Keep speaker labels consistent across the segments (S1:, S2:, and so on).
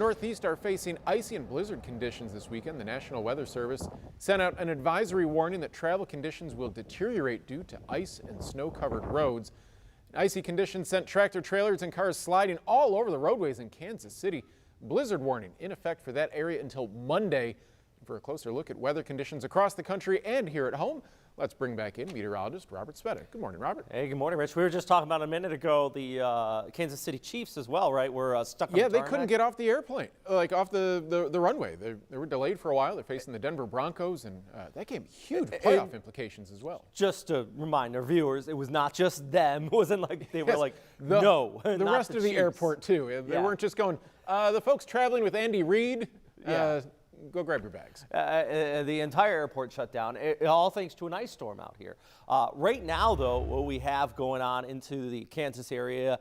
S1: Northeast are facing icy and blizzard conditions this weekend. The National Weather Service sent out an advisory warning that travel conditions will deteriorate due to ice and snow-covered roads. Icy conditions sent tractor trailers and cars sliding all over the roadways in Kansas City. Blizzard warning in effect for that area until Monday. For a closer look at weather conditions across the country and here at home, let's bring back in meteorologist Robert Speta. Good morning, Robert.
S2: Hey, good morning, Rich. We were just talking about a minute ago the Kansas City Chiefs as well, right? We're stuck on the
S1: they couldn't get off the airplane, like off the runway. They were delayed for a while. They're facing the Denver Broncos, and that game huge playoff implications as well.
S2: Just to remind our viewers, it was not just them. It wasn't like they were like,
S1: no. The
S2: not
S1: rest of the airport, too. They weren't just going, the folks traveling with Andy Reid, go grab your bags.
S2: The entire airport shut down, all thanks to an ice storm out here. Right now, though, what we have going on into the Kansas area,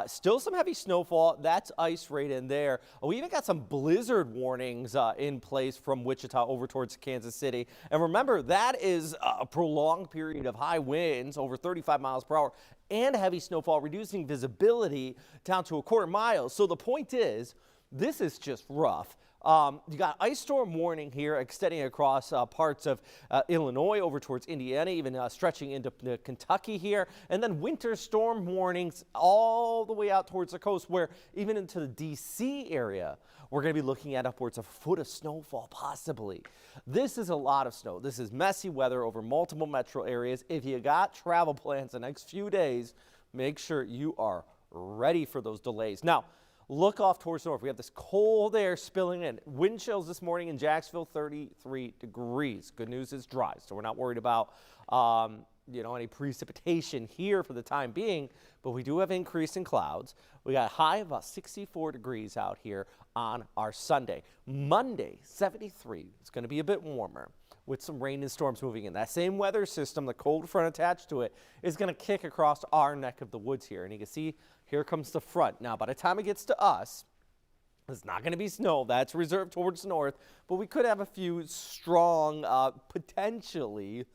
S2: still some heavy snowfall. That's ice right in there. We even got some blizzard warnings in place from Wichita over towards Kansas City. And remember, that is a prolonged period of high winds, over 35 miles per hour, and heavy snowfall, reducing visibility down to a quarter mile. So the point is, this is just rough. You got ice storm warning here extending across parts of Illinois over towards Indiana, even stretching into Kentucky here, and then winter storm warnings all the way out towards the coast, where even into the D.C. area, we're going to be looking at upwards of a foot of snowfall possibly. This is a lot of snow. This is messy weather over multiple metro areas. If you got travel plans the next few days, make sure you are ready for those delays. Now, look off towards the north. We have this cold air spilling in. Wind chills this morning in Jacksonville, 33 degrees. Good news is dry, so we're not worried about any precipitation here for the time being, but we do have increase in clouds. We got a high of about 64 degrees out here on our Sunday. Monday, 73. It's going to be a bit warmer with some rain and storms moving in. That same weather system, the cold front attached to it, is going to kick across our neck of the woods here. And you can see here comes the front. Now, by the time it gets to us, it's not going to be snow. That's reserved towards the north, but we could have a few strong, potentially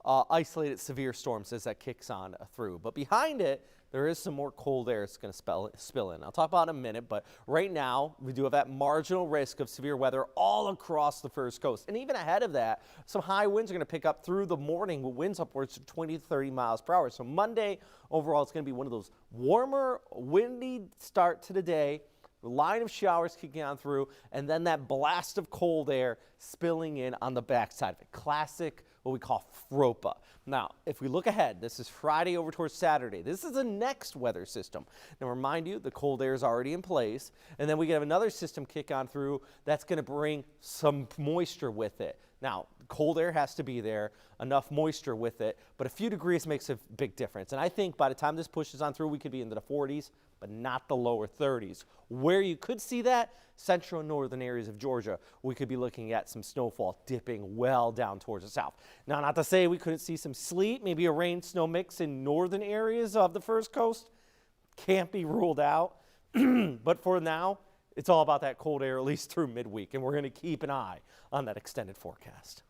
S2: isolated severe storms as that kicks on through. But behind it, there is some more cold air that's going to spill in. I'll talk about it in a minute, but right now we do have that marginal risk of severe weather all across the first coast. And even ahead of that, some high winds are going to pick up through the morning with winds upwards of 20 to 30 miles per hour. So Monday, overall, it's going to be one of those warmer, windy start to the day. Line of showers kicking on through, and then that blast of cold air spilling in on the backside of it. Classic, what we call FROPA. Now, if we look ahead, this is Friday over towards Saturday. This is the next weather system. Now, remind you, the cold air is already in place, and then we have another system kick on through that's going to bring some moisture with it. Now, cold air has to be there, enough moisture with it, but a few degrees makes a big difference. And I think by the time this pushes on through, we could be into the 40s, but not the lower 30s. Where you could see that, central and northern areas of Georgia, we could be looking at some snowfall dipping well down towards the south. Now, not to say we couldn't see some sleet, maybe a rain-snow mix in northern areas of the first coast. Can't be ruled out. But for now, it's all about that cold air, at least through midweek, and we're going to keep an eye on that extended forecast.